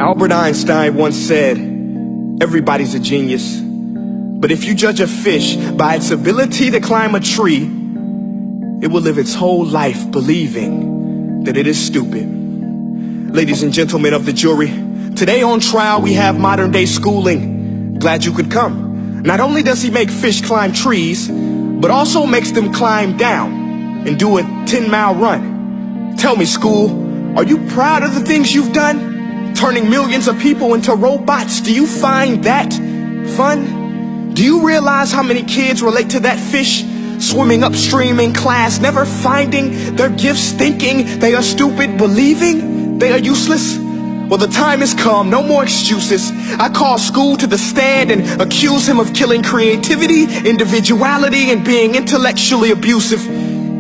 Albert Einstein once said, everybody's a genius. But if you judge a fish by its ability to climb a tree, it will live its whole life believing that it is stupid. Ladies and gentlemen of the jury, today on trial we have modern day schooling. Glad you could come. Not only does he make fish climb trees, but also makes them climb down and do a 10-mile run. Tell me, school, are you proud of the things you've done? Turning millions of people into robots, do you find that fun? Do you realize how many kids relate to that fish? Swimming upstream in class, never finding their gifts, thinking they are stupid, believing they are useless? Well, the time has come, no more excuses. I call school to the stand and accuse him of killing creativity, individuality, and being intellectually abusive.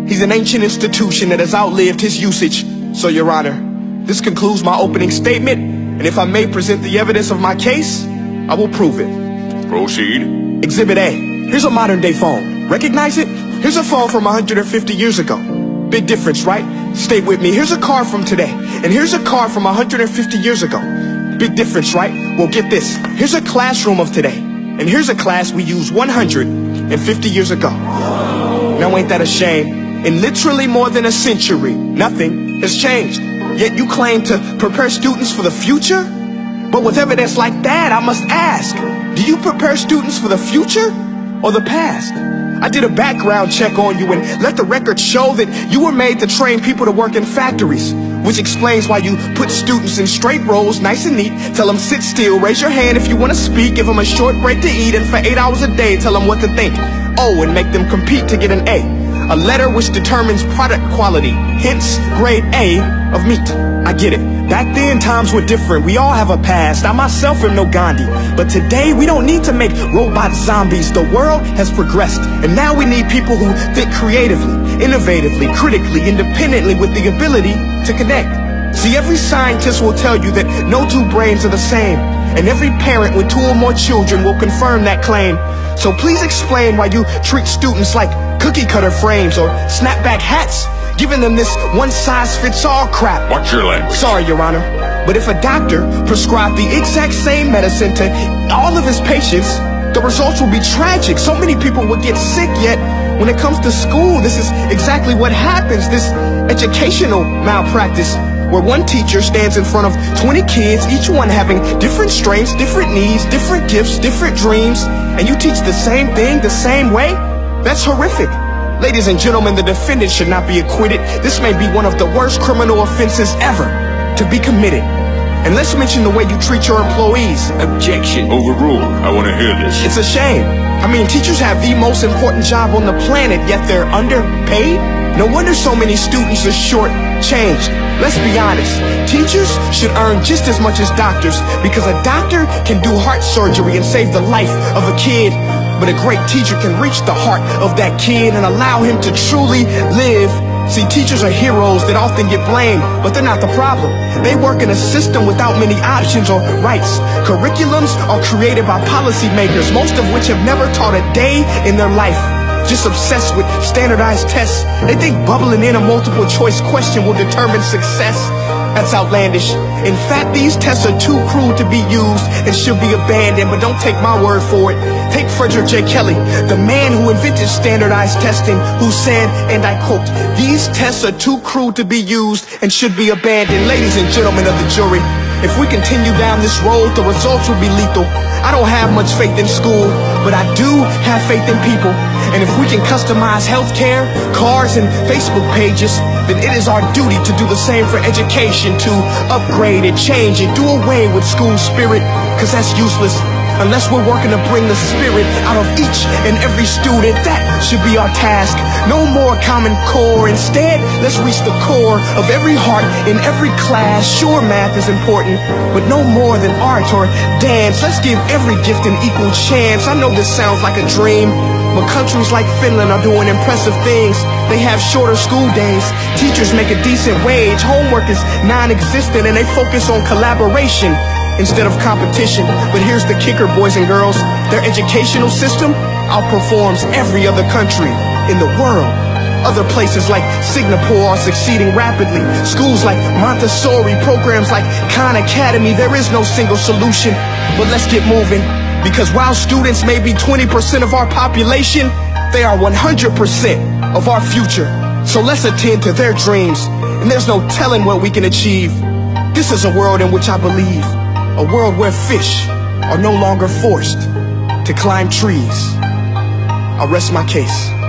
He's an ancient institution that has outlived his usage. So, Your Honor, this concludes my opening statement, and if I may present the evidence of my case, I will prove it. Proceed. Exhibit A. Here's a modern day phone. Recognize it? Here's a phone from 150 years ago. Big difference, right? Stay with me. Here's a car from today, and here's a car from 150 years ago. Big difference, right? Well, get this. Here's a classroom of today, and here's a class we used 150 years ago. Now ain't that a shame? In literally more than a century, nothing has changed. Yet you claim to prepare students for the future? But with evidence like that, I must ask, do you prepare students for the future or the past? I did a background check on you and let the record show that you were made to train people to work in factories, which explains why you put students in straight rows, nice and neat, tell them sit still, raise your hand if you want to speak, give them a short break to eat, and for 8 hours a day, tell them what to think. Oh, and make them compete to get an A. A letter which determines product quality, hence grade A of meat. I get it. Back then, times were different. We all have a past. I myself am no Gandhi. But today, we don't need to make robot zombies. The world has progressed. And now we need people who think creatively, innovatively, critically, independently, with the ability to connect. See, every scientist will tell you that no two brains are the same. And every parent with 2 or more children will confirm that claim. So please explain why you treat students like cookie cutter frames or snapback hats, giving them this one-size-fits-all crap. Watch your language. Sorry, Your Honor, but if a doctor prescribed the exact same medicine to all of his patients, the results will be tragic. So many people will get sick, yet when it comes to school, this is exactly what happens. This educational malpractice, where one teacher stands in front of 20 kids, each one having different strengths, different needs, different gifts, different dreams, and you teach the same thing the same way? That's horrific. Ladies and gentlemen, the defendant should not be acquitted. This may be one of the worst criminal offenses ever to be committed. And let's mention the way you treat your employees. Objection. Overruled. I want to hear this. It's a shame. I mean, teachers have the most important job on the planet, yet they're underpaid? No wonder so many students are short-changed. Let's be honest. Teachers should earn just as much as doctors, because a doctor can do heart surgery and save the life of a kid. But a great teacher can reach the heart of that kid and allow him to truly live. See, teachers are heroes that often get blamed, but they're not the problem. They work in a system without many options or rights. Curriculums are created by policymakers, most of which have never taught a day in their life. Just obsessed with standardized tests. They think bubbling in a multiple choice question will determine success. That's outlandish. In fact, these tests are too cruel to be used and should be abandoned, but don't take my word for it. Take Frederick J. Kelly, the man who invented standardized testing, who said, and I quote, "These tests are too cruel to be used and should be abandoned." Ladies and gentlemen of the jury, if we continue down this road, the results will be lethal. I don't have much faith in school, but I do have faith in people. And if we can customize healthcare, cars, and Facebook pages, then it is our duty to do the same for education, to upgrade and change and do away with school spirit, because that's useless. Unless we're working to bring the spirit out of each and every student, that should be our task. No more Common Core. Instead, let's reach the core of every heart in every class. Sure, math is important, but no more than art or dance. Let's give every gift an equal chance. I know this sounds like a dream, but countries like Finland are doing impressive things. They have shorter school days. Teachers make a decent wage. Homework is non-existent, and they focus on collaboration instead of competition. But here's the kicker, boys and girls. Their educational system outperforms every other country in the world. Other places like Singapore are succeeding rapidly. Schools like Montessori, programs like Khan Academy, there is no single solution. But let's get moving, because while students may be 20% of our population, they are 100% of our future. So let's attend to their dreams, and there's no telling what we can achieve. This is a world in which I believe, a world where fish are no longer forced to climb trees. I'll rest my case.